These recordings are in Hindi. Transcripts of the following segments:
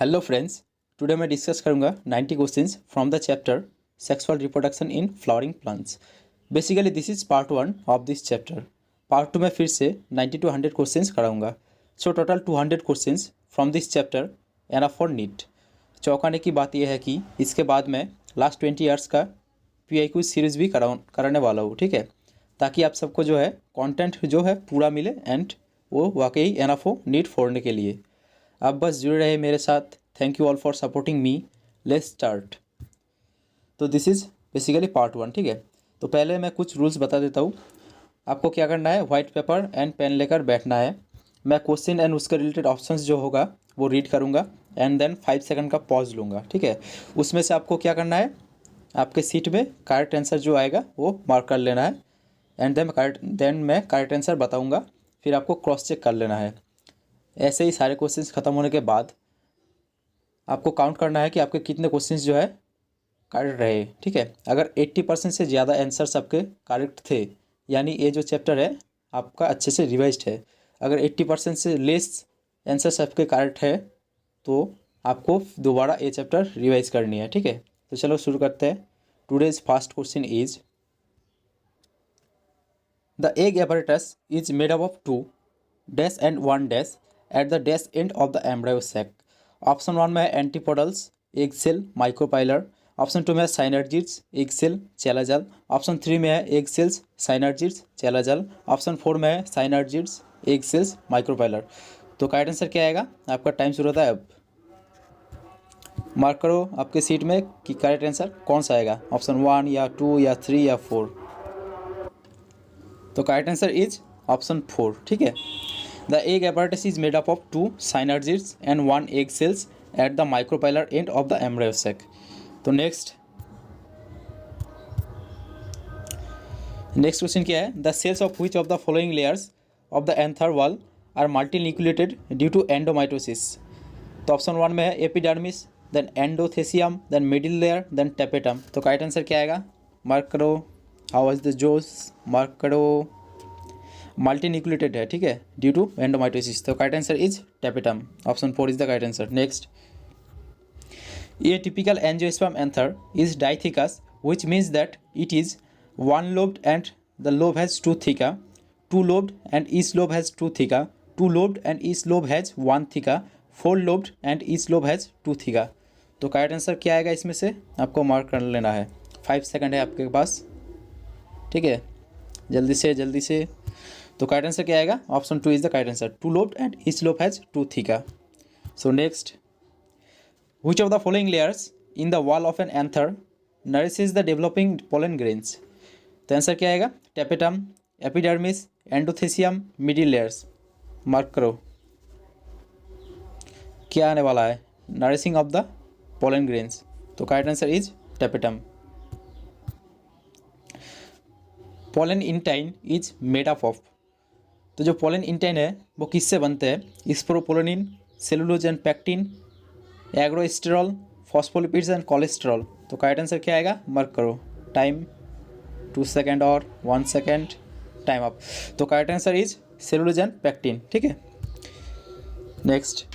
हेलो फ्रेंड्स, टुडे मैं डिस्कस करूंगा 90 questions from the chapter sexual reproduction in flowering plants. Basically this is part 1 of this chapter. Part 2 में फिर से 90 to 100 क्वेश्चंस कराऊंगा। So total 200 questions from this chapter enough for NEET. चौंकाने की बात यह है कि इसके बाद मैं लास्ट 20 ईयर्स का PIQ सीरीज़ भी कराने वाला हूँ, ठीक है, ताकि आप सबको जो है कंटेंट जो है पूरा मिले एंड वो वाकई एनफ हो नीट फोड़ने के लिए। आप बस जुड़े रहे मेरे साथ। Thank you all for supporting me. Let's start. तो दिस इज़ बेसिकली पार्ट 1, ठीक है। तो पहले मैं कुछ रूल्स बता देता हूँ। आपको क्या करना है, वाइट पेपर एंड पेन लेकर बैठना है। मैं क्वेश्चन एंड उसके रिलेटेड ऑप्शंस जो होगा वो रीड करूँगा एंड देन 5 सेकंड का पॉज लूँगा, ठीक है। उसमें से आपको क्या करना है, आपके सीट में करेक्ट आंसर जो आएगा वो मार्क कर लेना है एंड देन मैं करेक्ट आंसर बताऊँगा, फिर आपको क्रॉस चेक कर लेना है। ऐसे ही सारे क्वेश्चंस ख़त्म होने के बाद आपको काउंट करना है कि आपके कितने क्वेश्चंस जो है करेक्ट रहे, ठीक है। अगर 80% से ज़्यादा आंसर्स आपके करेक्ट थे, यानी ये जो चैप्टर है आपका अच्छे से रिवाइज्ड है। अगर 80% से लेस आंसर्स आपके करेक्ट है तो आपको दोबारा ये चैप्टर रिवाइज करनी है, ठीक है। तो चलो शुरू करते हैं। Today's first question is the egg apparatus is made up of 2 dash and 1 dash at the dash end of the embryo sac. Option 1 में है antipodals, egg cell, micropylar. Option 2 में है synergids, egg cell, chalazal. Option 3 में है egg cells, synergids, chalazal. Option 4 में है साइनर्जिड्स, एग सेल्स, माइक्रोपाइलर। तो करेक्ट आंसर क्या आएगा? आपका टाइम शुरू होता है अब। मार्क करो आपके सीट में कि करेक्ट आंसर कौन सा आएगा, ऑप्शन 1 या 2 या 3 या 4। तो करेक्ट आंसर इज ऑप्शन 4, ठीक है। The egg apparatus is made up of 2 synergids and 1 egg cells at the micropylar end of the embryo sac. तो next question क्या है? The cells of which of the following layers of the anther wall are multinucleated due to endomitosis? तो ऑप्शन 1 में है epidermis, then endothecium, then middle layer, then tapetum. तो करेक्ट आंसर क्या आएगा? मार्क करो। हाउ इज द जोस? मार्क करो। मल्टीन्यूक्लिएटेड है, ठीक है, ड्यू टू एंडोमाइटोसिस। तो correct answer is tapetum. Option 4 is the correct answer. Next, a typical angiosperm anther is dithecous which means that it is one lobed and the lobe has 2 theca, two lobed and each lobe has 2 theca, two lobed and each lobe has 1 theca, 4 lobed and each lobe has 2 theca. तो करेक्ट आंसर क्या आएगा इसमें से? आपको मार्क कर लेना है। 5 सेकंड है आपके पास, ठीक है, जल्दी से। तो करेक्ट आंसर क्या आएगा? Option 2 is the correct answer. 2 lobed and each lobe has 2 theca. So next, which of the following layers in the wall of an anther nourishes the developing pollen grains? तो आंसर क्या आएगा? Tapetum, epidermis, endothecium, middle layers. Mark करो क्या आने वाला है, nourishing of the pollen grains. तो correct answer is tapetum. Pollen intine is made up of. तो जो पोलन इंटाइन है वो किससे बनते हैं? Sporopollenin, cellulose and pectin, ergosterol, phospholipids and cholesterol. तो करेक्ट आंसर क्या आएगा? मार्क करो। टाइम 2 सेकेंड और 1 सेकेंड, टाइम अप। तो correct answer is cellulose and pectin, ठीक है। Next,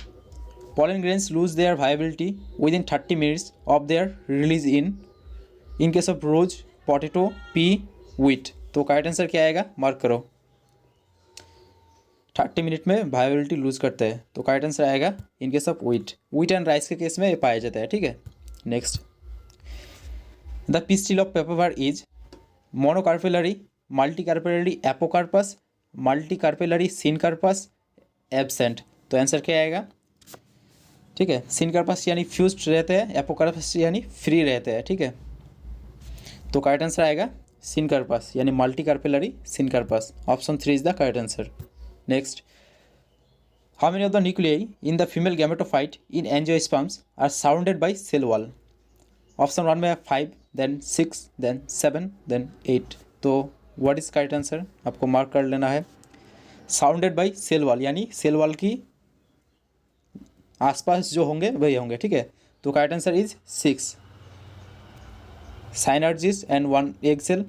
pollen grains lose their viability within 30 minutes of their release in case of rose, potato, pea, wheat. तो करेक्ट आंसर क्या आएगा? मार्क करो। 30 मिनट में वायबिलिटी लूज करते हैं। तो करेक्ट आंसर आएगा in case of wheat and rice के केस में ये पाया जाता है, ठीक है। Next, the pistil of papaver is monocarpellary, multicarpellary apocarpous, multicarpellary syncarpous, absent. तो आंसर क्या आएगा? ठीक है, सिनकार्पस यानी फ्यूज्ड रहते हैं, एपोकार्पस यानी फ्री रहते हैं, ठीक है। तो करेक्ट आंसर आएगा सिनकार्पस यानी multicarpellary syncarpous. Option 3 is the correct answer. Next, how many of the nuclei in the female gametophyte in angiosperms are surrounded by cell wall? Option 1 में है 5, then 6, then 7, then 8। तो what is correct answer? आपको मार्क कर लेना है। Surrounded by cell wall यानी सेल वॉल की आसपास जो होंगे वही होंगे, ठीक है। तो correct answer is 6, synergids and 1 egg cell,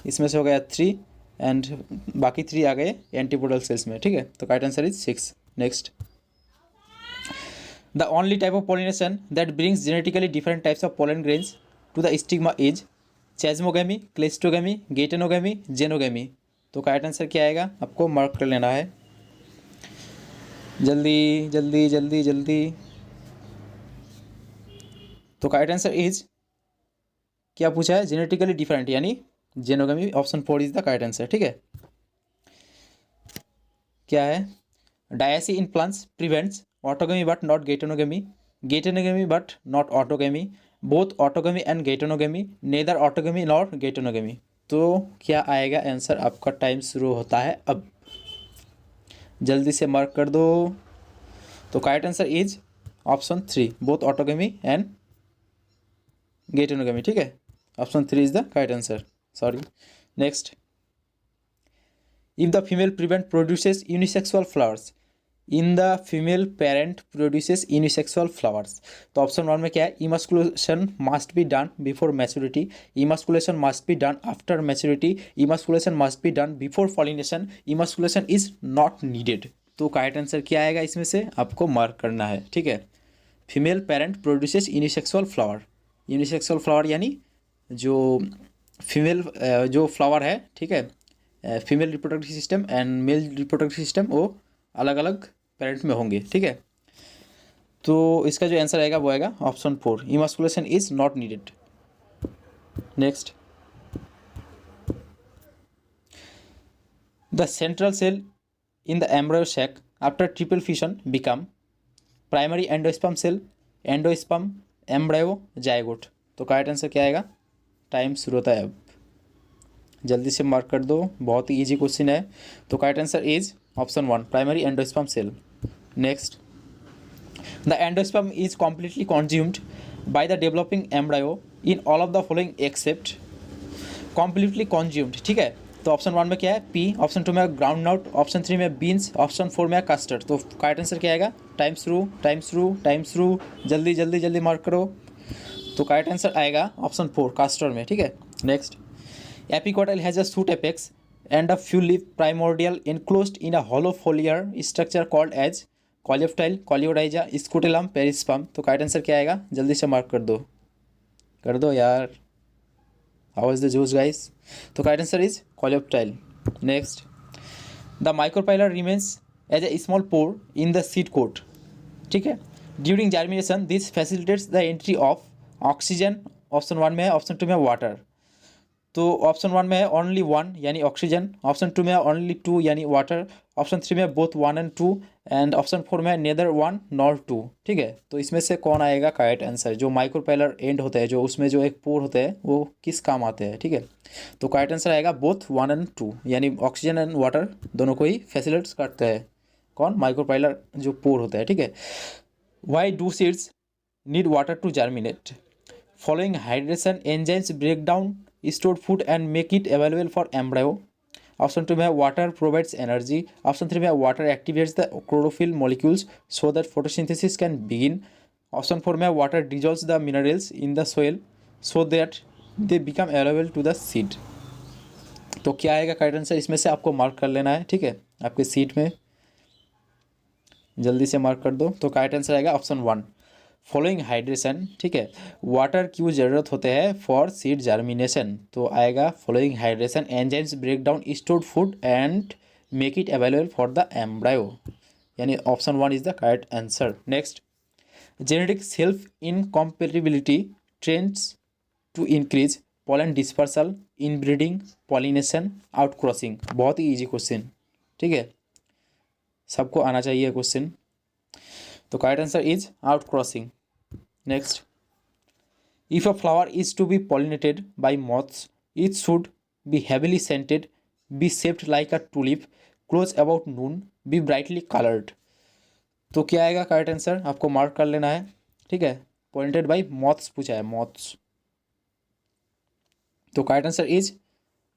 इसमें से हो गया 3 एंड बाकी 3 आ गए एंटीपोडल सेल्स में, ठीक है। तो correct answer is 6। Next, The only type of pollination that brings genetically different types of pollen grains to the stigma is chasmogamy, क्लेस्टोगamy, गेटेनोगamy, जेनोगamy। तो करेक्ट आंसर क्या आएगा, आपको मार्क कर लेना है। जल्दी जल्दी जल्दी जल्दी। तो करेक्ट आंसर इज, क्या पूछा है, जेनेटिकली डिफरेंट यानी xenogamy. Option 4 is the correct answer. ठीक है, क्या है, dioecy in plants prevents autogamy but not geitonogamy, geitonogamy but not autogamy, both autogamy and geitonogamy, neither autogamy not geitonogamy. तो क्या आएगा आंसर, आपका टाइम शुरू होता है अब, जल्दी से मार्क कर दो। तो correct answer is option 3, both autogamy and geitonogamy. ठीक है, option 3 is the correct answer, sorry. Next, if the female parent produces unisexual flowers, in the female parent produces unisexual flowers, तो ऑप्शन 1 में क्या है, emasculation must be done before maturity, emasculation must be done after maturity, emasculation must be done before pollination, emasculation is not needed। तो करेक्ट आंसर क्या आएगा इसमें से, आपको मार्क करना है। ठीक है, female parent produces unisexual flower, unisexual flower यानी जो फीमेल जो फ्लावर है, ठीक है, female reproductive system and male reproductive system वो अलग अलग पेरेंट में होंगे। ठीक है, तो इसका जो आंसर आएगा वो आएगा option 4, emasculation is not needed. Next, the central cell in the embryo sac after triple fusion become primary endosperm cell, endosperm, embryo, zygote. तो करेक्ट आंसर क्या आएगा, टाइम शुरू होता है अब, जल्दी से मार्क कर दो, बहुत ही इजी क्वेश्चन है। तो correct answer is option 1, primary endosperm cell. Next, the endosperm is completely consumed by the developing embryo in all of the following except, completely consumed. ठीक है, तो ऑप्शन 1 में क्या है, पी, ऑप्शन 2 में ग्राउंड नट, ऑप्शन 3 में बीन्स, ऑप्शन 4 में कस्टर्ड। तो करेक्ट आंसर क्या आएगा, टाइम शुरू टाइम शुरू टाइम शुरू, जल्दी जल्दी जल्दी मार्क करो। तो करेक्ट आंसर आएगा ऑप्शन 4, कस्टर्ड में। ठीक है, next, epicotyl has a shoot apex and a few leaf primordial enclosed in a hollow foliar structure called as coleoptile, coleodyza, scutellum, perisperm। तो करेक्ट आंसर क्या आएगा, जल्दी से मार्क कर दो यार, हाउ इज द जूस गाइस। तो correct answer is coleoptile। Next, the micropylar remains as a small pore in the seed coat. ठीक है, during germination this facilitates the entry of oxygen, option 1 में है, ऑप्शन 2 में वाटर। तो ऑप्शन 1 में है ओनली 1 यानी ऑक्सीजन, ऑप्शन 2 में है ओनली 2 यानी वाटर, ऑप्शन 3 में बोथ 1 एंड 2 एंड ऑप्शन 4 में नेदर 1 नॉर 2। ठीक है, तो इसमें से कौन आएगा करेक्ट आंसर, जो माइक्रोपाइलर एंड होता है, जो उसमें जो एक पोर होता है वो किस काम आते हैं। ठीक है, तो करेक्ट आंसर आएगा बोथ 1 एंड 2 यानी ऑक्सीजन एंड वाटर दोनों को ही फैसिलिटेट करते हैं, कौन, माइक्रोपाइलर जो पोर होता है। ठीक है, why do seeds need water to germinate, following hydration enzymes break down stored food and make it available for embryo। Option 2 में water provides energy, ऑप्शन 3 में water activates the chlorophyll molecules so that photosynthesis can begin, option 4 में water dissolves the minerals in the soil so that they become available to the seed। तो क्या आएगा करेक्ट आंसर, इसमें से आपको मार्क कर लेना है। ठीक है, आपके सीट में जल्दी से मार्क कर दो। तो करेक्ट आंसर आएगा ऑप्शन 1, फॉलोइंग हाइड्रेशन। ठीक है, वाटर की ज़रूरत होते हैं फॉर सीड जर्मिनेशन, तो आएगा following hydration enzymes break down stored food and make it available for the embryo, यानी option 1 is the correct answer. Next, genetic self incompatibility tends to increase pollen dispersal, inbreeding, pollination, outcrossing. बहुत ही ईजी क्वेश्चन, ठीक है, सबको आना चाहिए क्वेश्चन। तो correct answer is out crossing. Next, if a flower is to be pollinated by moths it should be heavily scented, be shaped like a tulip, close about noon, be brightly coloured. तो क्या आएगा करेक्ट आंसर, आपको मार्क कर लेना है। ठीक है, पॉलिनेटेड बाय मॉथ्स पूछा है, मॉथ्स। तो correct answer is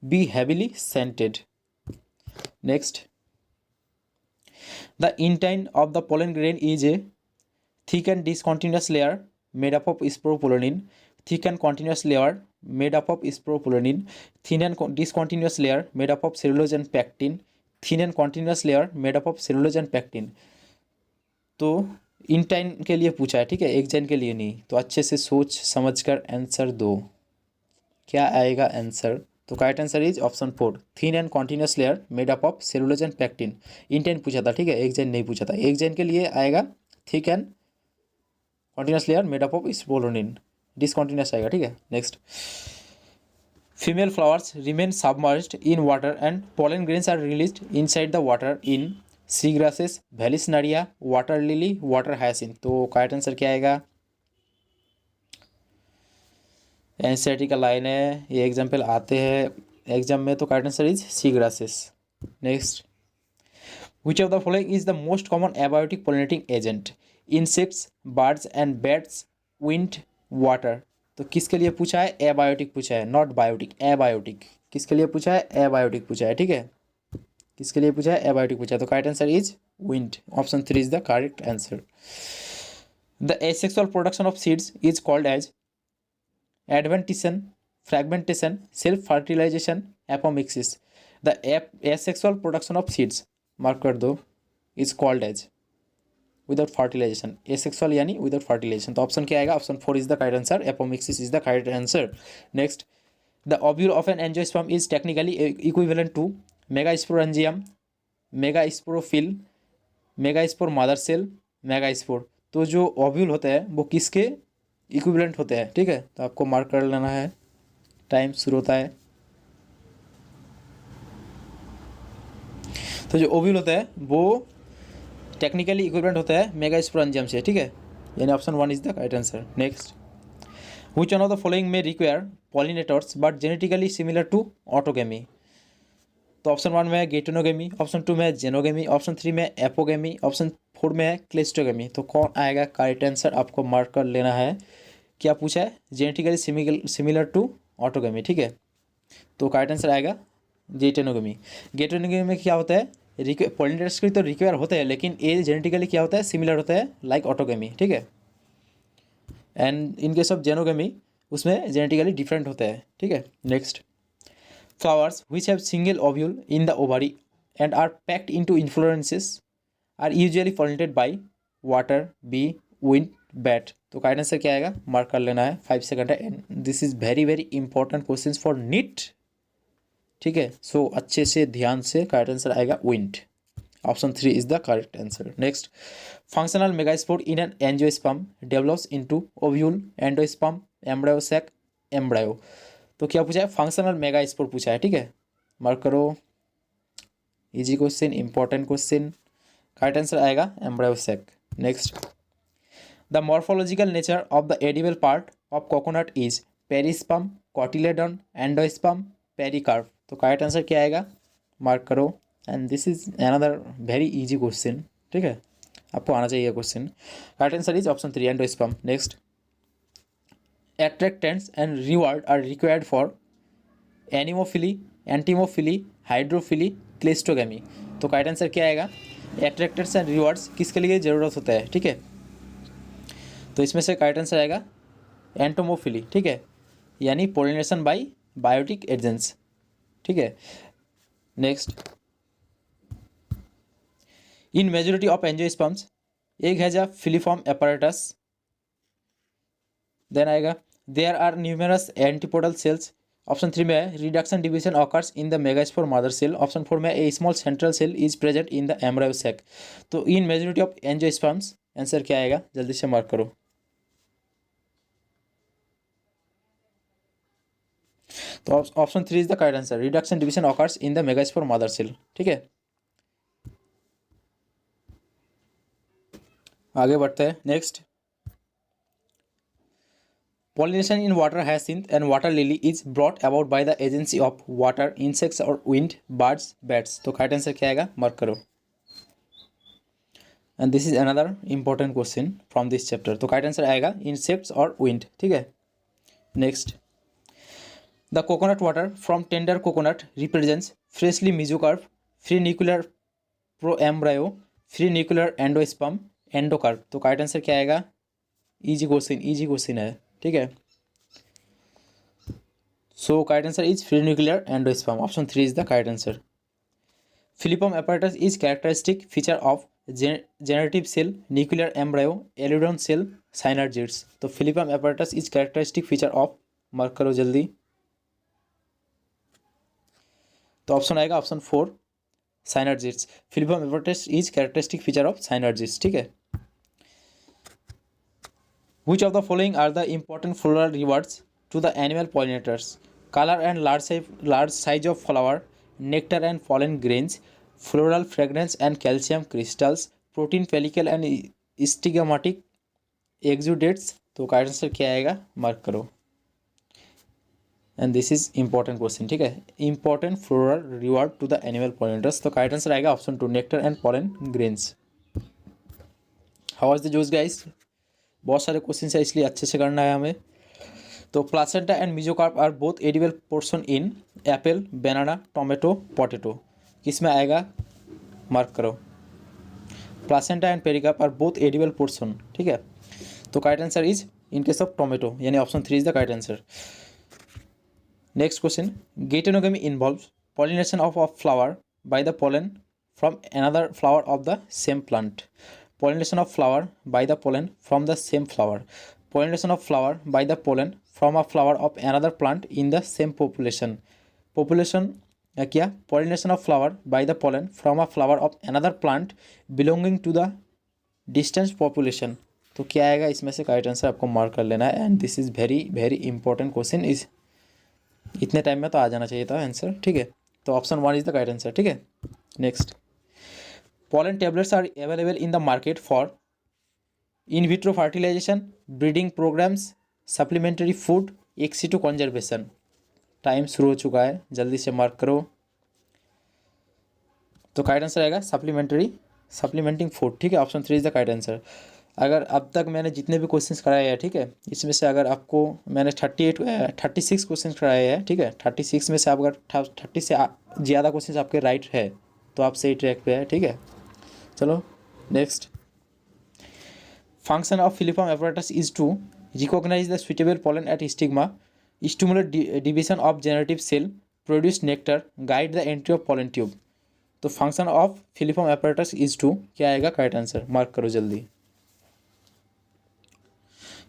be heavily scented. Next, the intine of the pollen grain is a thick and discontinuous layer made up of sporopollenin, thick and continuous layer made up of sporopollenin, thin and discontinuous layer made up of cellulose and pectin, thin and continuous layer made up of cellulose and pectin। तो इंटाइन के लिए पूछा है, ठीक है, एक जन के लिए नहीं। तो अच्छे से सोच समझकर आंसर दो, क्या आएगा आंसर। तो correct answer is option 4, thin and continuous layer made up of cellulose and pectin. Intine पूछा था, ठीक है, एक जन नहीं पूछा था। एक जन के लिए आएगा thick and continuous layer made up of sporopollenin, discontinuous आएगा, ठीक है। Next, female flowers remain submerged in water and pollen grains are released inside the water in sea grasses, Vallisneria, water lily, water hyacinth। तो करेक्ट आंसर क्या आएगा। एनसीईआरटी का लाइन है, ये एग्जाम्पल आते हैं एग्जाम में। तो correct answer is sea grasses. Next, which of the following is the most common abiotic pollinating agent, insects, birds and bats, wind, water. तो किसके लिए पूछा है, एबायोटिक पूछा है, नॉट बायोटिक, एबायोटिक। किसके लिए पूछा है, एबायोटिक पूछा है, ठीक है, किसके लिए पूछा है, एबायोटिक पूछा है। तो correct answer is wind, option 3 is the correct answer. The asexual production of seeds is called as adventition, fragmentation, self fertilisation, apomixis. The asexual production of seeds, mark कर दो, is called as without fertilisation, asexual यानी विदाउट फर्टिलाइजेशन। तो ऑप्शन क्या आएगा, option 4 is the correct answer, apomixis is the correct answer. Next, the ovule of an angiosperm is technically equivalent to megasporangium, megasporophyll, megaspore mother cell, megaspore. तो जो ओव्यूल होते हैं वो किसके इक्विवेलेंट होते हैं, ठीक है। तो आपको मार्क कर लेना है, टाइम शुरू होता है। तो जो ओव्यूल होता है वो टेक्निकली इक्विवेलेंट होता है मेगास्पोरेंजियम से, ठीक है, यानी option 1 is the correct answer. Next, which one of the following में require pollinators but genetically similar to autogamy. तो ऑप्शन 1 में है गेटोनोगेमी, ऑप्शन 2 में है जेनोगेमी, ऑप्शन 3 में एपोगेमी, ऑप्शन 4 में है क्लेस्टोगेमी। तो कौन आएगा करेक्ट आंसर, आपको मार्क कर लेना है। क्या पूछा है, जेनेटिकली सिमिलर टू ऑटोगेमी, ठीक है। तो करेक्ट आंसर आएगा गेटोनोगेमी। गेटोनोगेमी में क्या होता है, पॉलिनेटर्स के तो रिक्वायर होते हैं, लेकिन ये जेनेटिकली क्या होता है, सिमिलर होता है लाइक ऑटोगेमी, ठीक है। And in case of xenogamy उसमें जेनेटिकली डिफरेंट होता है, ठीक है। Next, flowers which have single ovule in the ovary and are packed into inflorescences are usually pollinated by water, bee, wind, bat। तो करेक्ट आंसर क्या आएगा, मार्क कर लेना है, 5 सेकंड है। And this is very very important question for NEET, ठीक है। सो अच्छे से ध्यान से, करेक्ट आंसर आएगा wind, option 3 is the correct answer. Next, functional megaspore in an angiosperm develops into ovule, endosperm, embryo sac, embryo. तो क्या पूछा है, फंक्शनल मेगास्पोर पूछा है, ठीक है, मार्क करो, easy question, important question. Correct answer आएगा embryo sac. Next, the morphological nature of the edible part of coconut is perisperm, cotyledon, endosperm, pericarp. तो करेक्ट आंसर क्या आएगा, मार्क करो। And this is another very easy question, ठीक है, आपको आना चाहिए question. Correct answer is option 3, endosperm. Next, attractants and reward are required for anemophily, entomophily, hydrophily, cleistogamy. तो करेक्ट आंसर क्या आएगा, एट्रैक्टर्स एंड रिवार्ड्स किसके लिए ज़रूरत होता है, ठीक है। तो इसमें से करेक्ट आंसर आएगा एंटोमोफिली, ठीक है, यानी पोलिनेशन बाय बायोटिक एजेंट्स, ठीक है। Next, in majority of angiosperms egg has a filiform apparatus। Then आएगा there are numerous antipodal cells. Option 3 में है reduction division occurs in the megaspore mother cell. Option 4 में a small central cell is present in the embryo sac. तो in majority of angiosperms answer क्या आएगा, जल्दी से मार्क करो। तो option 3 is the correct answer, reduction division occurs in the megaspore mother cell, ठीक है। आगे बढ़ते हैं। Next, pollination in water hyacinth and water lily is brought about by the agency of water, insects or wind, birds, bats। तो करेक्ट आंसर क्या आएगा, मार्क करो। And this is another important question from this chapter. तो करेक्ट आंसर आएगा इंसेक्ट्स और विंड, ठीक है। Next, the coconut water from tender coconut represents freshly mesocarp, free nuclear proembryo, free nuclear endosperm, endocarp. तो करेक्ट आंसर क्या आएगा, इजी क्वेश्चन है, ठीक है। So correct answer is free nuclear endosperm, option 3 is the correct answer. Filiform apparatus is characteristic feature of generative cell, nuclear embryo, aleurone cell, synergids. तो filiform apparatus is characteristic feature of, mark करो जल्दी। तो ऑप्शन आएगा option 4 synergids. Filiform apparatus is characteristic feature of synergids, ठीक है। Which of the following are the important floral rewards to the animal pollinators? Color and large size of flower, nectar and pollen grains, floral fragrance and calcium crystals, protein pellicle and stigmatic exudates। तो का आंसर क्या आएगा, मार्क करो। And this is important question, ठीक है। Important floral reward to the animal pollinators. तो का आंसर आएगा option 2 nectar and pollen grains. How was the जोश गाइस, बहुत सारे क्वेश्चन है इसलिए अच्छे से करना है हमें। तो placenta and mesocarp are both edible portion in apple, banana, tomato, potato. किस में आएगा, मार्क करो। Placenta and pericarp are both edible portion, ठीक है। तो correct answer is in case of tomato, यानी option 3 is the correct answer. Next question, geitonogamy involves pollination of a flower by the pollen from another flower of the same plant. Pollination of flower by the pollen from the same flower. Pollination of flower by the pollen from a flower of another plant in the same population. Population क्या, pollination of flower by the pollen from a flower of another plant belonging to the distant population. तो क्या आएगा इसमें से, करेक्ट आंसर आपको मार्क कर लेना है। And this is very very important question, is इतने टाइम में तो आ जाना चाहिए था आंसर, ठीक है। तो option 1 is the correct answer, ठीक है। Next, pollen tablets are available in the market for in vitro fertilization, breeding programs, supplementary food, ex situ conservation। Time शुरू हो चुका है, जल्दी से मार्क करो। तो करेक्ट आंसर आएगा सप्लीमेंटिंग फूड, ठीक है। Option 3 is the correct answer. अगर अब तक मैंने जितने भी क्वेश्चंस कराए हैं, ठीक है, इसमें से अगर आपको मैंने 36 क्वेश्चन कराए हैं, ठीक है, 36 में से अगर 30 से ज़्यादा क्वेश्चंस आपके राइट है तो आप सही ट्रैक पे है, ठीक है। चलो next, function of filiform apparatus is to recognise the suitable pollen at stigma, stimulate division of generative cell, produce nectar, guide the entry of pollen tube. तो function of filiform apparatus is to क्या आएगा, करेक्ट आंसर, मार्क करो जल्दी।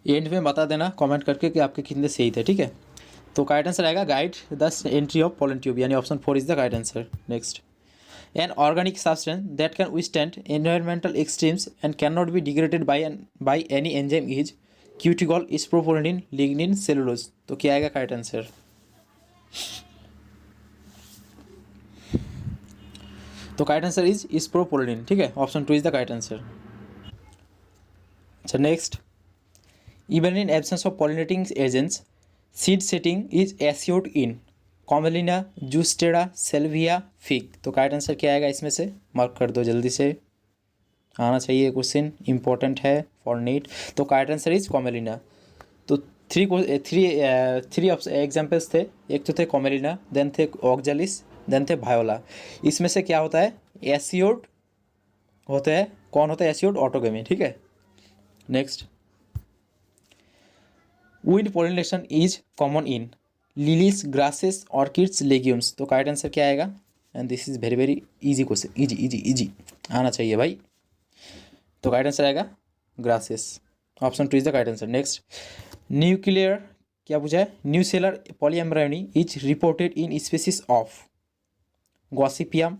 एंड में बता देना कमेंट करके कि आपके कितने सही थे, ठीक है। तो करेक्ट आंसर आएगा guide the entry of pollen tube, यानी option 4 is the correct answer. Next, an organic substance that can withstand environmental extremes and cannot be degraded by any enzyme is cuticol, isopropyline, lignin, cellulose। तो क्या आएगा करेक्ट आंसर। तो करेक्ट आंसर इज isopropyline, ठीक है। Option 2 is the correct answer. अच्छा next, even in absence of pollinating agents, seed setting is assured in Commelina, Zostera, Salvia, fig. तो करेक्ट आंसर क्या आएगा इसमें से, मार्क कर दो जल्दी से, आना चाहिए क्वेश्चन, इंपॉर्टेंट है फॉर नीट। तो करेक्ट आंसर इज कॉमेलिना। तो थ्री एग्जाम्पल्स थे, एक तो थे कॉमेलिना, देन थे ऑक्जालिस, देन थे भायोला। इसमें से क्या होता है, एस्योड होता है, कौन होता है एस्योड, ऑटोगेमी, ठीक है। Next, wind pollination is common in lilies, grasses, orchids, legumes. तो करेक्ट आंसर क्या आएगा, and this is very very easy question, easy आना चाहिए भाई। तो करेक्ट आंसर आएगा grasses, option 2 is the correct answer. Next, nuclear क्या पूछा है, nucellar polyembryony is reported in species of Gossypium,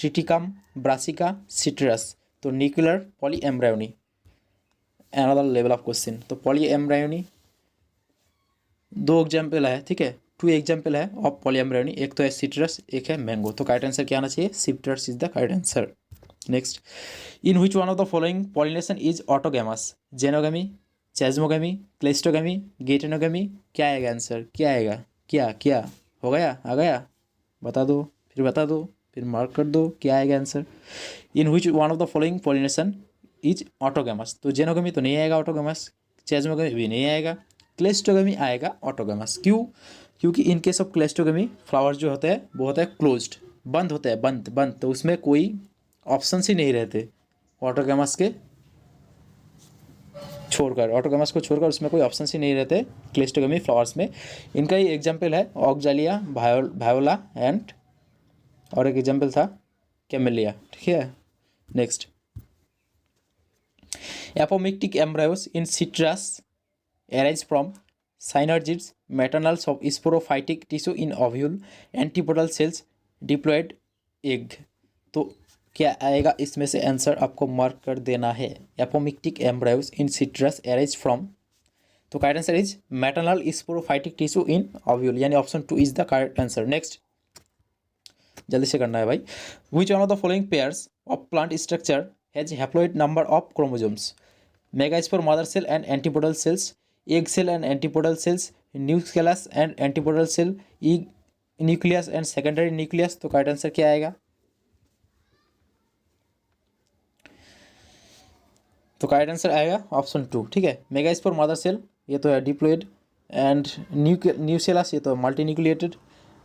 Triticum, Brassica, Citrus. तो nuclear polyembryony, another level of question. तो पॉलीएम्ब्रायोनी 2 एग्जाम्पल है, ठीक है, 2 एग्जाम्पल है ऑफ पॉलीएम्ब्रायोनी, एक तो है सिट्रस, एक है मैंगो। तो करेक्ट आंसर क्या आना चाहिए, citrus is the correct answer. Next, in which one of the following pollination is autogamous, xenogamy, chasmogamy, cleistogamy, geitonogamy. क्या आएगा आंसर, क्या आएगा, क्या हो गया, आ गया, बता दो, फिर मार्क कर दो, क्या आएगा answer. In which one of the following pollination is autogamous. तो जेनोगमी तो नहीं आएगा ऑटोगैमस, चेजमोगमी भी नहीं आएगा, क्लेस्टोगमी आएगा ऑटोगैमस। क्यों, क्योंकि इन केस ऑफ क्लेस्टोगमी फ्लावर्स जो होते हैं वो होता है क्लोज्ड, बंद होते हैं, बंद, तो उसमें कोई ऑप्शंस ही नहीं रहते। ऑटोगैमस को छोड़कर उसमें कोई ऑप्शंस ही नहीं रहते क्लेस्टोगमी फ्लावर्स में। इनका ही एग्जाम्पल है ऑक्जालिया, भायोला एंड और एक एग्जाम्पल था कैमेलिया, ठीक है। Next, Apomictic embryos in citrus arise from synergids, maternal sporophytic tissue in ovule, antipodal cells, diploid egg। तो क्या आएगा इसमें से आंसर, आपको मार्क कर देना है। Apomictic embryos in citrus arise from, तो correct answer is maternal sporophytic tissue in ovule, यानी option 2 is the correct answer. Next जल्दी से करना है भाई। Which one of the following pairs of plant structure has haploid number of chromosomes? Megaspore mother cell and antipodal cells, egg cell and antipodal cells, nucleus and antipodal cell, nucleus and secondary nucleus. तो करेक्ट आंसर क्या आएगा? तो करेक्ट आंसर आएगा ऑप्शन 2। ठीक है, मेगास्पोर मदर सेल ये तो है डिप्लोइड, एंड न्यूसेलस ये तो मल्टी न्यूक्लिएटेड,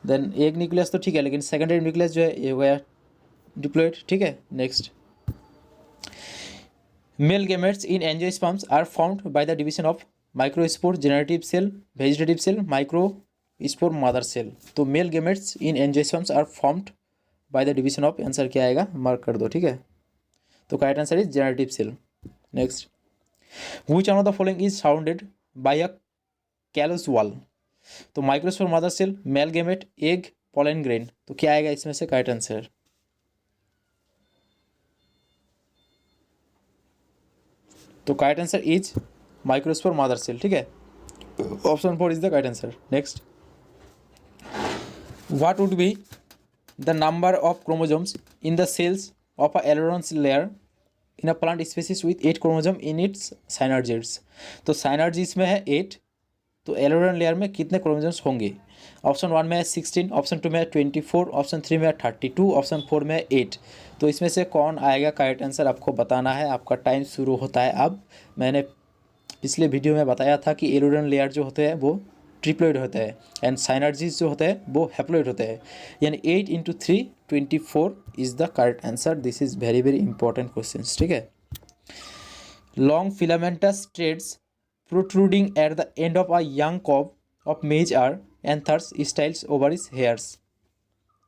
देन एक न्यूक्लियस तो ठीक है, लेकिन सेकेंडरी न्यूक्लियस जो है ये हो गया डिप्लोइड। ठीक है, next male gametes in angiosperms are found by the division of microspore generative cell, vegetative cell, microspore mother cell. तो male gametes in angiosperms are found by the division of, answer क्या आएगा मार्क कर दो। ठीक है, तो correct answer is generative cell. Next which one of the following is sounded by a callose wall? तो microspore mother cell, male gamete, egg, pollen grain. तो क्या आएगा इसमें से करेक्ट आंसर? तो correct answer is microspore mother cell. ठीक है, option 4 is the correct answer. Next what would be the number of chromosomes in the cells of a aleurone layer in a plant species with 8 chromosome in its synergids? तो साइनर्जिड्स में है 8, तो एलोरन लेयर में कितने क्रोमोसोम्स होंगे? ऑप्शन 1 में है 16, ऑप्शन 2 में है 24, ऑप्शन 3 में है 32, ऑप्शन 4 में है 8। तो इसमें से कौन आएगा करेक्ट आंसर आपको बताना है। आपका टाइम शुरू होता है अब। मैंने पिछले वीडियो में बताया था कि एलोरन लेयर जो होते हैं वो ट्रिप्लोइड होते हैं, एंड साइनर्जिड्स जो होते हैं वो हैप्लोइड होते हैं, यानी 8 × 3 24 is the correct answer. This is very very important question. ठीक है, long filamentous threads protruding at the end of a young cob of maize are anthers, styles, ovaries, hairs।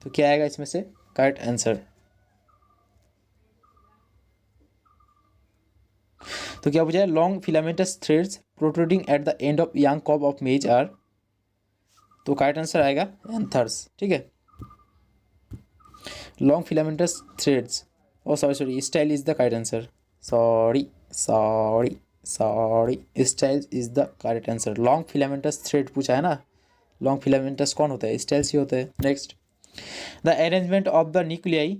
तो क्या आएगा इसमें से करेक्ट आंसर? तो क्या पूछा है? Long filamentous threads protruding at the end of young cob of maize are, तो करेक्ट आंसर आएगा एंथर्स। ठीक है, long filamentous threads, oh sorry style is the correct answer. Sorry styles is the correct answer. Long filamentous thread पूछा है ना, लॉन्ग फिलामेंटस कौन होता है? स्टाइल्स ही होते हैं। Next the arrangement of the nuclei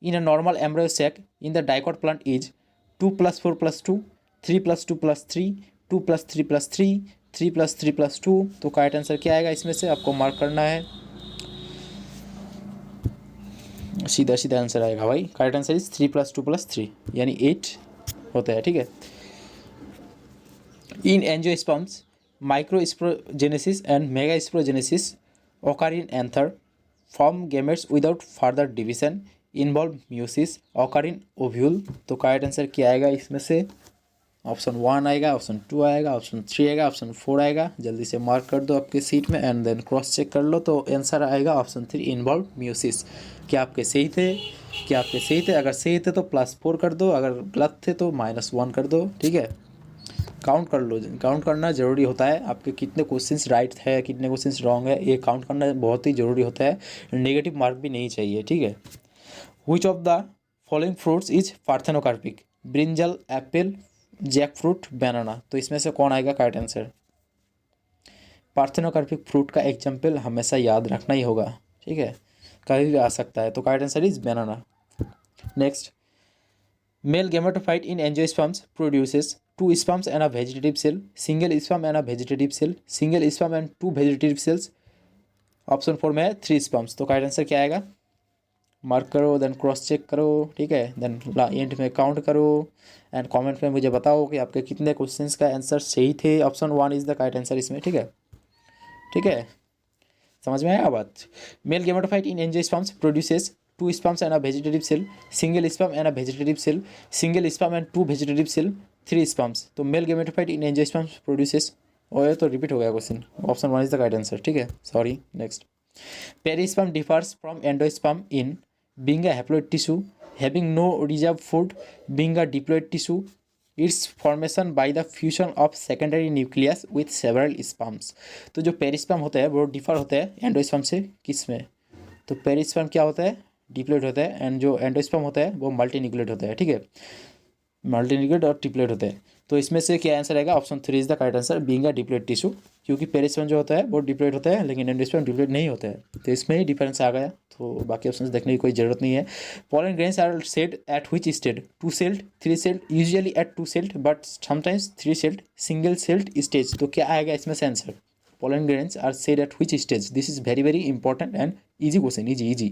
in a normal embryo sac in the dicot plant is 2+4+2, 3+2+3, 2+3+3, 3+3+2। तो करेक्ट आंसर क्या आएगा इसमें से? आपको मार्क करना है, सीधा सीधा आंसर आएगा भाई। करेक्ट आंसर इज 3+2+3, यानी 8 होता है। ठीक है, in angiosperms, microsporogenesis and megasporogenesis occur in anther, form gametes without further division, involve meiosis, occur in ovule। तो करेक्ट आंसर क्या आएगा इसमें से? ऑप्शन 1 आएगा, ऑप्शन 2 आएगा, ऑप्शन 3 आएगा, ऑप्शन 4 आएगा। जल्दी से मार्क कर दो आपके सीट में एंड देन क्रॉस चेक कर लो। तो आंसर आएगा ऑप्शन 3 इन्वॉल्व म्यूसिस। क्या आपके सही थे? क्या आपके सही थे? अगर सही थे तो +4 कर दो, अगर गलत थे तो -1 कर दो। ठीक है, काउंट कर लो, काउंट करना ज़रूरी होता है। आपके कितने क्वेश्चंस राइट है, कितने क्वेश्चंस रॉन्ग है, ये काउंट करना बहुत ही ज़रूरी होता है। नेगेटिव मार्क भी नहीं चाहिए। ठीक है, which of the following fruits is parthenocarpic? Brinjal, apple, jack fruit, banana. तो इसमें से कौन आएगा करेक्ट आंसर? पार्थेनोकार्पिक फ्रूट का एग्जाम्पल हमेशा याद रखना ही होगा। ठीक है, कभी भी आ सकता है। तो correct answer is banana. Next mail gametophyte in angiosperms produces 2 sperms and a vegetative cell, single sperm and a vegetative cell, single sperm and 2 vegetative cells। Option 4 में है 3 sperms। तो करेक्ट आंसर क्या आएगा? मार्क करो, देन क्रॉस चेक करो। ठीक है, देन एंड में काउंट करो एंड कमेंट में मुझे बताओ कि आपके कितने क्वेश्चंस का आंसर सही थे। Option 1 is the correct answer इसमें। ठीक है, ठीक है, समझ में आया बात? Mail gametophyte in angiosperms produces 2 sperms and a vegetative cell, single sperm and a vegetative cell, single sperm and 2 vegetative cell, 3 sperms। तो male gametophyte in angiosperms produces, और ये तो रिपीट हो गया question. Option 1 is the correct answer. ठीक है, sorry. Next perisperm differs from endosperm in being a haploid tissue, having no reserve food, being a diploid tissue, its formation by the fusion of secondary nucleus with several sperms. तो जो पेरिस्पर्म होते हैं वो डिफर होते हैं एंडोस्पर्म से किस में, तो पेरिस्पर्म क्या होता है, डिप्लोइड होता है, एंड जो एंडोस्पर्म होता है वो मल्टीन्यूक्लिएट होता है, ठीक है, मल्टीन्यूक्लिएट और डिप्लोइड होते हैं। तो इसमें से क्या आंसर आएगा, option 3 is the correct answer, being a diploid tissue, क्योंकि पेरिस्पर्म जो होता है वो डिप्लोइड होता है लेकिन एंडोस्पर्म डिप्लोइड नहीं होता है, तो इसमें ही डिफरेंस आ गया, तो बाकी ऑप्शन देखने की कोई जरूरत नहीं है। Pollen grains are shed at which stage, two celled, three celled, usually at two celled but sometimes three celled, single celled stage. तो क्या आएगा इसमें से answer, pollen grains are said at which stage, this is very important and easy question, easy।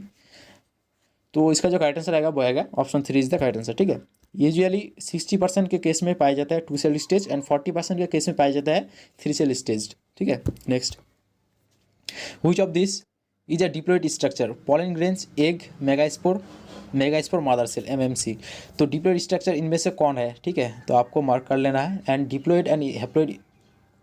तो इसका जो करेक्ट आंसर आएगा वो आएगा option 3 is the correct answer, ठीक है। यूजुअली 60% के केस में पाया जाता है टू सेल स्टेज एंड 40% के केस में पाया जाता है थ्री सेल स्टेज, ठीक है। Next, which of this is a diploid structure, pollen grains, egg, megaspore, mother cell, MMC. तो डिप्लॉइड स्ट्रक्चर इनमें से कौन है, ठीक है, तो आपको मार्क कर लेना है। एंड डिप्लॉइड एंड हैप्लॉइड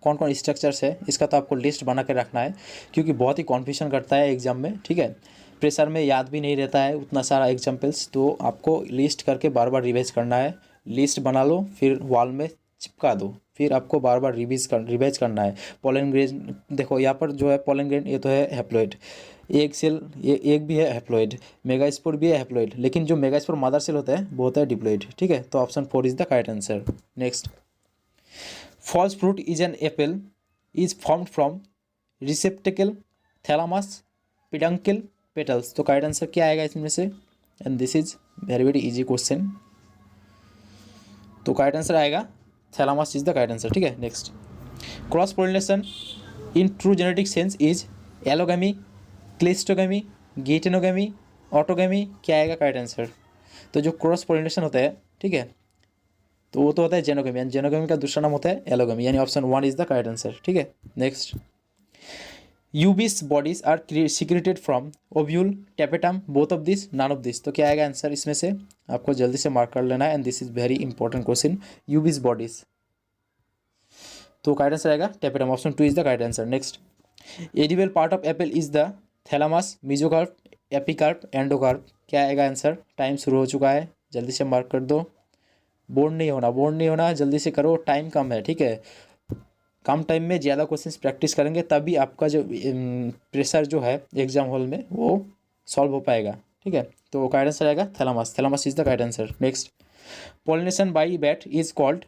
कौन कौन स्ट्रक्चर्स है इसका तो आपको लिस्ट बना के रखना है, क्योंकि बहुत ही कन्फ्यूजन करता है एग्जाम में, ठीक है। प्रेशर में याद भी नहीं रहता है उतना सारा एग्जाम्पल्स, तो आपको लिस्ट करके बार बार रिवाइज करना है। लिस्ट बना लो, फिर वॉल में चिपका दो, फिर आपको बार बार रिवाइज करना है। पोलन ग्रेन देखो यहाँ पर जो है पोलन ग्रेन ये तो है हैप्लॉइड, एक सेल ये एक भी है हैप्लॉइड, मेगास्पोर भी है हैप्लॉइड, लेकिन जो मेगास्पोर मदर सेल होता है वो होता है डिप्लॉइड, ठीक है। तो option 4 is the correct answer. Next, false fruit is an apple is formed from receptacle, thalamus, peduncle, petals। तो करेक्ट आंसर क्या आएगा इसमें से, and this is very easy question, तो करेक्ट आंसर आएगा thalamus is the correct answer, ठीक है। Next, cross pollination in true genetic sense is allogamy, cleistogamy, geitonogamy, autogamy, क्या आएगा करेक्ट आंसर। तो जो क्रॉस पोलिनेशन होता है, ठीक है, तो वो तो होता है जेनोगेमी, एंड जेनोगेमी का दूसरा नाम होता है एलोगेमी, यानी option 1 is the correct answer, ठीक है। Next, Ubisch bodies are secreted from ovule, tapetum, both of this, none of this. तो क्या आएगा आंसर इसमें से, आपको जल्दी से मार्क कर लेना है, and this is very important question, यूबिस bodies. तो करेक्ट आंसर आएगा tapetum, option 2 is the correct answer. Next, edible part of Apple is the thalamus, mesocarp, epicarp, endocarp, क्या आएगा आंसर। टाइम शुरू हो चुका है, जल्दी से मार्क कर दो, बोर्ड नहीं होना, जल्दी से करो, टाइम कम है, ठीक है। कम टाइम में ज़्यादा क्वेश्चंस प्रैक्टिस करेंगे तभी आपका जो प्रेशर जो है एग्जाम हॉल में वो सॉल्व हो पाएगा, ठीक है। तो करेक्ट आंसर आएगा thalamus is the correct answer. Next, pollination by bat is called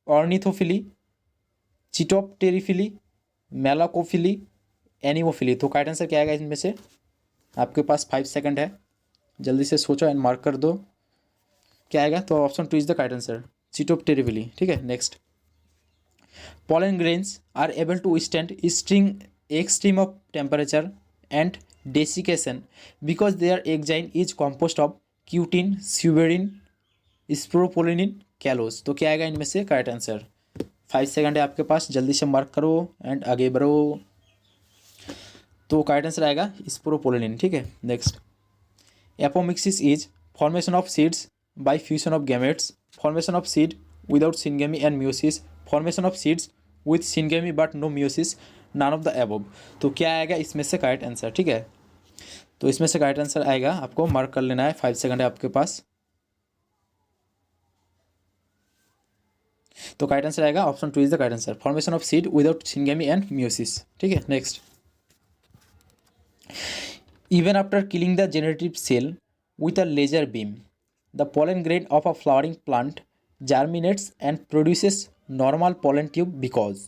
ornithophily, chiropterophily, malacophily, anemophily. तो करेक्ट आंसर क्या आएगा इनमें से, आपके पास 5 सेकंड है, जल्दी से सोचो एंड मार्क कर दो, क्या आएगा। तो option 2 is the correct answer, chiropterophily, ठीक है। Next, pollen grains are able to withstand extreme of temperature and desiccation because their exine is composed of cutin, suberin, sporopollenin, callose. तो क्या आएगा इनमें से करेक्ट आंसर। 5 सेकंड है आपके पास, जल्दी से मार्क करो एंड आगे बढ़ो। तो करेक्ट आंसर आएगा स्प्रोपोलिन, ठीक है। Next, apomixis is formation of seeds by fusion of gametes, formation of seed without syngamy and meiosis, formation of seeds with syngamy but no meiosis, none of the above. तो क्या आएगा इसमें से करेक्ट आंसर, ठीक है। तो इसमें से करेक्ट आंसर आएगा, आपको मार्क कर लेना है, 5 सेकंड है आपके पास। तो करेक्ट आंसर आएगा option 2 is the correct answer, formation of seed without syngamy and meiosis, ठीक है। Next, even after killing the generative cell with a laser beam, the pollen grain of a flowering plant germinates and produces normal pollen tube because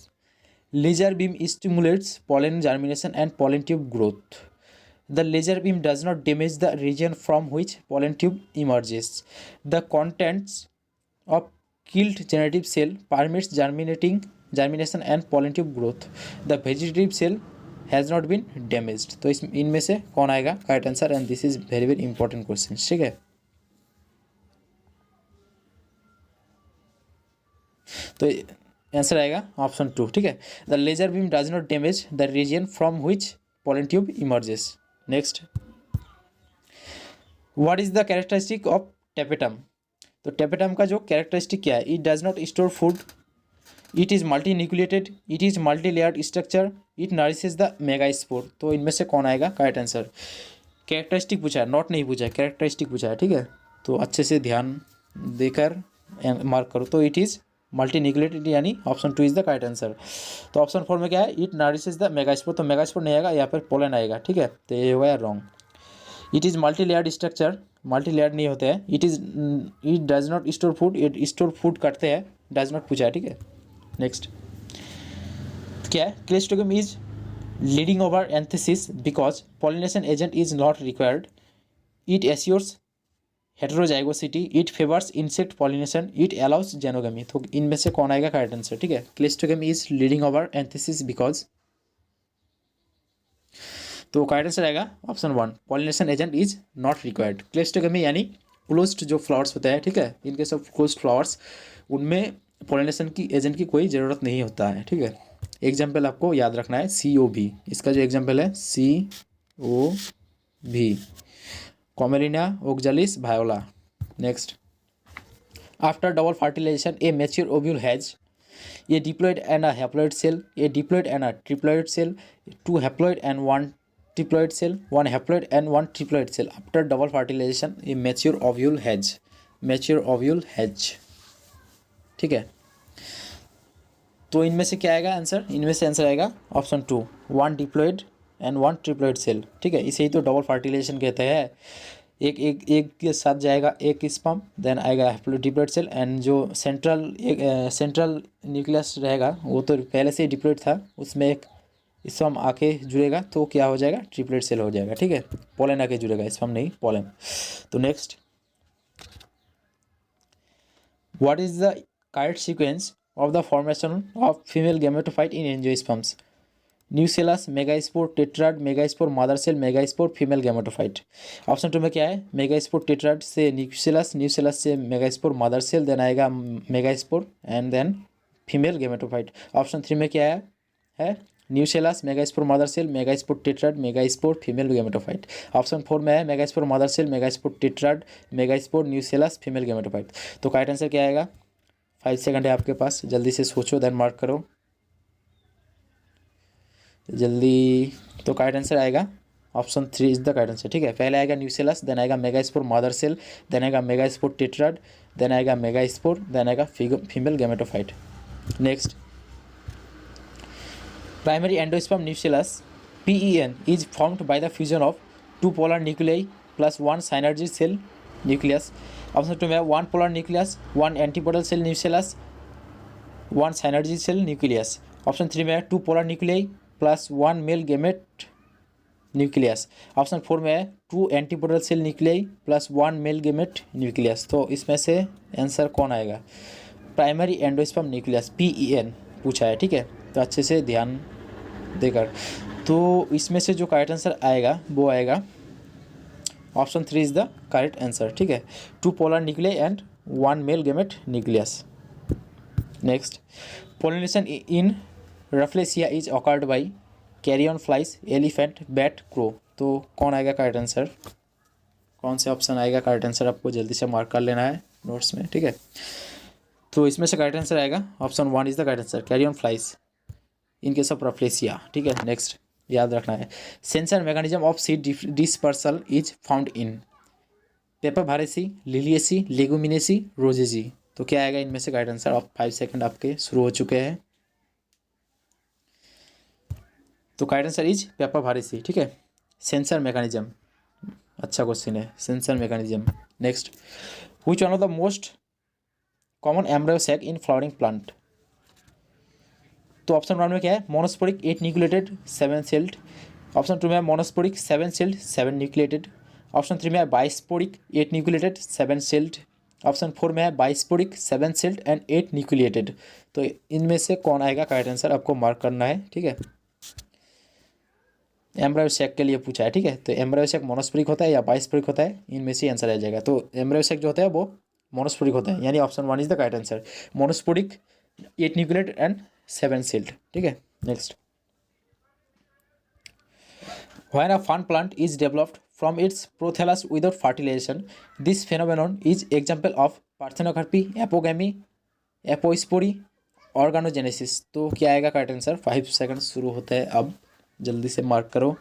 laser beam stimulates pollen germination and pollen tube growth. The laser beam does not damage the region from which pollen tube emerges. The contents of killed generative cell permits germination and pollen tube growth. The vegetative cell has not been damaged. तो इस इनमें से कौन आएगा correct answer, and this is very important question, ठीक है। तो आंसर आएगा ऑप्शन 2, ठीक है। The laser beam does not damage the region from which pollen tube emerges. Next, what is the characteristic of tapetum. तो टेपेटम का जो कैरेक्टरिस्टिक क्या है, it does not store food, it is multi nucleated, it is multi layered structure, it nourishes the megaspore. तो इनमें से कौन आएगा करेक्ट आंसर। कैरेक्टरिस्टिक पूछा है, नॉट नहीं पूछा है, कैरेक्टरिस्टिक पूछा है, ठीक है। तो अच्छे से ध्यान देकर मार्क करो तो इट इज़ मल्टी न्यूक्लिएटेड, यानी option 2 is the correct answer. तो ऑप्शन 4 में क्या है, इट नरिशेज द मेगास्पोर, तो मेगास्पोर नहीं आएगा, यहाँ पर पोलन आएगा, ठीक है, तो ये होगा wrong. It is multi layered structure, multi layered नहीं होते हैं। It does not store food, it store food करते हैं, डज नॉट पूछा है, ठीक है। नेक्स्ट क्या है, cleistogamy is leading over anthesis because pollination agent is not required, it assures heterozygosity, it favours insect pollination, it allows xenogamy. तो इनमें से कौन आएगा करेक्ट आंसर, ठीक है। Cleistogamy is leading over anthesis because, तो करेक्ट आंसर आएगा option 1, pollination agent is not required. Cleistogamy यानी क्लोज्ड जो फ्लावर्स होते हैं, ठीक है, इनके सब क्लोज्ड फ्लावर्स, उनमें पॉलिनेशन की एजेंट की कोई ज़रूरत नहीं होता है, ठीक है। एग्जाम्पल आपको याद रखना है CO भी, इसका जो एग्जाम्पल है CO भी, Commelina Oxalis Viola. Next, after double fertilisation a mature ovule has a diploid and a haploid cell, a diploid and a triploid cell, 2 haploid and 1 triploid cell, 1 haploid and 1 triploid cell. After double fertilisation a mature ovule has, mature ovule has, ठीक है। तो इनमें से क्या आएगा आंसर, इनमें से आंसर आएगा option 2, 1 diploid and 1 triploid cell, ठीक है। इसे ही तो डबल फर्टिलाइजेशन कहते हैं। एक के साथ जाएगा एक स्पर्म, देन आएगा डिप्लॉयड सेल, एंड जो सेंट्रल न्यूक्लियस रहेगा वो तो पहले से ही डिप्लॉयड था, उसमें एक स्पर्म आके जुड़ेगा तो क्या हो जाएगा, ट्रिप्लॉयड सेल हो जाएगा, ठीक है। पोलन आके जुड़ेगा, स्पर्म नहीं, पोलन। तो next, what is the correct sequence of the formation of female gametophyte in angiosperms? Nucellus, megaspore, tetrad, megaspore mother cell, megaspore female gametophyte. Option 2 में क्या है, मेगास्पोर टेट्राड से न्यूसेलस, न्यूसेलस से मेगास्पोर मदर सेल, देन आएगा megaspore and then female gametophyte. Option 3 में क्या है nucellus, megaspore mother cell, megaspore tetrad, megaspore female gametophyte. Option 4 में है megaspore mother cell, megaspore tetrad, megaspore nucellus female gametophyte. तो करेक्ट आंसर क्या आएगा, 5 सेकंड है आपके पास, जल्दी से सोचो, देन मार्क करो जल्दी। तो करेक्ट आंसर आएगा option 3 is the correct answer, ठीक है। पहले आएगा न्यूसेलस, देन आएगा मेगास्पोर मदर सेल, देन आएगा मेगास्पोर टेट्राड, देन आएगा मेगास्पोर, देन आएगा female gametophyte. Next, primary endosperm nucellus PEN is formed by the fusion of 2 polar nuclei plus 1 synergy cell nucleus. Option 2 में 1 polar nucleus, 1 antipodal cell nucellus, 1 synergy cell nucleus. Option 3 में 2 polar nuclei plus 1 male gamete nucleus. Option 4 में 2 antipodal cell nuclei plus 1 male gamete nucleus. तो इसमें से आंसर कौन आएगा, प्राइमरी एंडोस्पर्म न्यूक्लियस PEN पूछा है, ठीक है, तो अच्छे से ध्यान देकर। तो इसमें से जो करेक्ट आंसर आएगा वो आएगा option 3 is the correct answer, ठीक है। 2 polar nuclei and 1 male gamete nucleus. Next, pollination in Rafflesia is occurred by carrion flies, elephant, bat, crow. तो कौन आएगा करेक्ट आंसर, कौन से ऑप्शन आएगा करेक्ट आंसर, आपको जल्दी से मार्क कर लेना है नोट्स में, ठीक है। तो इसमें से करेक्ट आंसर आएगा option 1 is the correct answer, carrion flies in case of Rafflesia, ठीक है। नेक्स्ट, याद रखना है, sensor mechanism of seed dispersal is found in Papaveraceae, Liliaceae, Leguminosae, Rosaceae. तो क्या आएगा इनमें से करेक्ट आंसर। आप 5 सेकंड आपके शुरू हो चुके हैं। तो करेक्ट आंसर इज पेपरभारेसी, ठीक है। सेंसर मैकेनिज्म, अच्छा क्वेश्चन है, sensor mechanism. Next, which one of the most common embryo sac in flowering plant. तो ऑप्शन 1 में क्या है, मोनोस्पोरिक 8 न्यूक्लिएटेड 7 सेल्ड। ऑप्शन 2 में मोनोस्पोरिक 7 सेल्ड 7 न्यूक्लिएटेड। ऑप्शन 3 में है बाइस्पोरिक 8 न्यूक्लिएटेड 7 सेल्ड। ऑप्शन 4 में है बाइस्पोरिक 7 सेल्ड एंड 8 न्यूक्लिएटेड। तो इनमें से कौन आएगा करेक्ट आंसर, आपको मार्क करना है, ठीक है। एम्ब्रायो सैक के लिए पूछा है, ठीक है। तो एम्ब्रायो सैक मोनोस्पोरिक होता है या बाइस्पोरिक होता है, इनमें से आंसर आ जाएगा। तो एम्ब्रायो सैक जो होता है वो मोनोस्पोरिक होता है, यानी option 1 is the correct answer, monosporic 8 nucleated and 7 sailed, ठीक है। Next, when a fern plant is developed from its prothallus without fertilization, this phenomenon is example of parthenocarpy, apogamy, apospori, organogenesis। तो क्या आएगा करेक्ट आंसर, 5 सेकंड शुरू होते हैं अब, जल्दी से मार्क करो।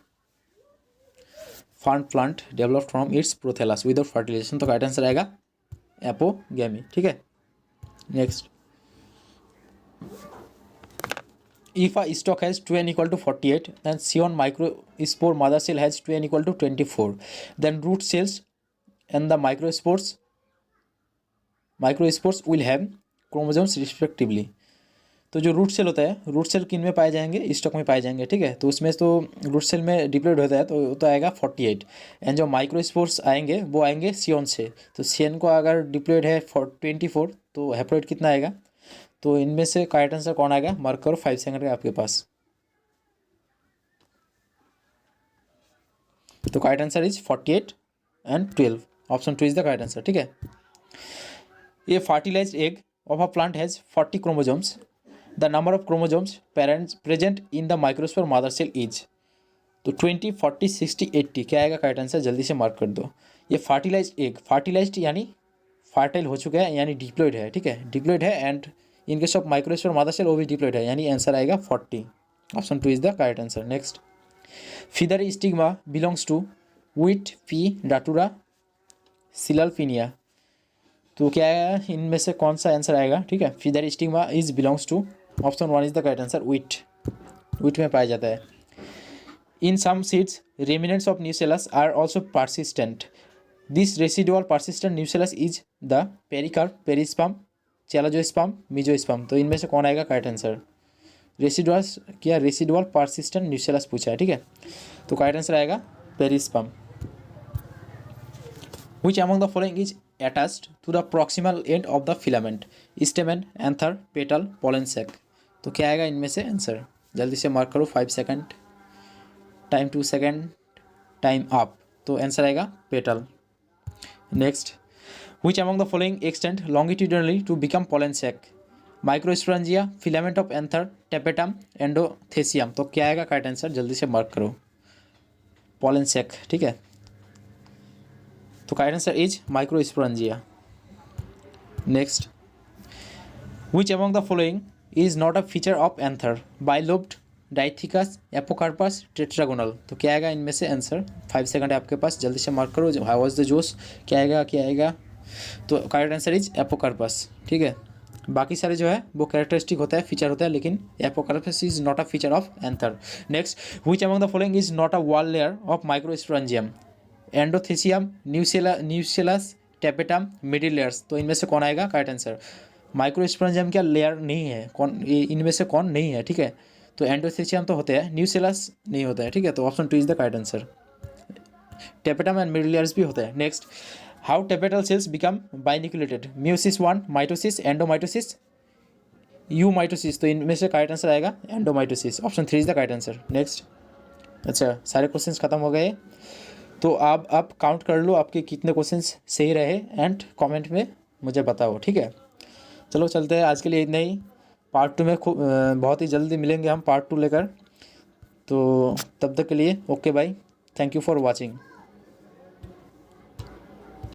Fern plant developed from its prothallus without fertilisation, तो करेक्ट आंसर आएगा एपोगैमी, ठीक है। Next, if a stock has 2n equal to 48 then C1 microspore mother cell has 2n equal to 24, then root cells and the microspores will have chromosomes respectively. तो जो रूट सेल होता है, रूट सेल किन में पाए जाएंगे, स्टॉक में पाए जाएंगे, ठीक है। तो उसमें तो रूट सेल में डिप्लॉयड होता है तो आएगा 48, एंड जो माइक्रोस्पोर्स आएंगे वो आएंगे C1 से। तो C1 को अगर डिप्लॉयड है 24 तो हैप्लॉइड कितना आएगा, तो इनमें से करेक्ट आंसर कौन आएगा, मार्क करो 5 सेकंड का आपके पास। तो correct answer is 48 and 12, option 2 is the correct answer, ठीक है। A fertilised egg of a plant has 40 chromosomes, the number of chromosomes present in the microspore mother cell is, तो 20, 40, 60, 80 क्या आएगा करेक्ट आंसर, जल्दी से मार्क कर दो। ये फर्टिलाइज्ड एग, फर्टिलाइज्ड यानी फर्टाइल हो चुका है यानी डिप्लॉयड है, ठीक है, डिप्लॉयड है, and in case of microspore mother cell वो भी डिप्लॉयड है, यानी आंसर आएगा 40, option 2 is the correct answer. Next, feather stigma belongs to wheat pea Datura Caesalpinia, तो क्या है इनमें से कौन सा आंसर आएगा, ठीक है। Feather stigma is belongs to, option 1 is the correct answer, wheat में पाया जाता है। In some seeds remnants of nucellus are also persistent, this residual persistent nucellus is the pericarp, perisperm, chalazosperm, mesosperm, तो इनमें से कौन आएगा correct answer. Residual persistent nucellus पूछा है, ठीक है, तो करेक्ट आंसर आएगा perisperm. Which among the following is attached to the proximal end of the filament, stamen, anther, petal, pollen sac, तो क्या आएगा इनमें से आंसर, जल्दी से मार्क करो 5 second, time 2 second, time up, तो आंसर आएगा petal. Next, which among the following extend longitudinally to become pollen sac, microsporangia, filament of anther, tapetum, endothecium, तो क्या आएगा करेक्ट आंसर, जल्दी से मार्क करो पोलन सेक, ठीक है, तो correct answer is microsporangia. Next, which among the following is not a feature of anther, bilobed, डाइथिकस, apocarpous, tetragonal, तो क्या आएगा इनमें से आंसर, 5 सेकंड है आपके पास, जल्दी से मार्क करो, हाउ वाज द जोश, क्या आएगा, तो करेक्ट आंसर इज एपोकार्पस, ठीक है। बाकी सारे जो है वो कैरेक्टरिस्टिक होता है, फीचर होता है, लेकिन apocarpous is not a feature of anther. Next, which among the following is not a wall layer of microsporangium, endothecium, nucellus, tapetum, middle layers, तो इनमें से कौन आएगा करेक्ट आंसर। माइक्रोस्पोरेंजियम क्या लेयर नहीं है, कौन इनमें से कौन नहीं है, ठीक है, तो एंडोथेसियम तो होते हैं, न्यूसेलस नहीं होता है, ठीक है, तो option 2 is the correct answer. Tapetum and middle layers भी होते हैं। Next, how tapetal cells become binucleated, meiosis 1, mitosis, endomitosis, eumitosis, तो इनमें से करेक्ट आंसर आएगा endomitosis, option 3 is the correct answer. Next, अच्छा सारे क्वेश्चंस खत्म हो गए, तो आप काउंट कर लो आपके कितने क्वेश्चंस सही रहे एंड कमेंट में मुझे बताओ, ठीक है। चलो चलते हैं, आज के लिए इतना ही। पार्ट 2 में बहुत ही जल्दी मिलेंगे हम पार्ट 2 लेकर, तो तब तक के लिए okay bye, thank you for watching.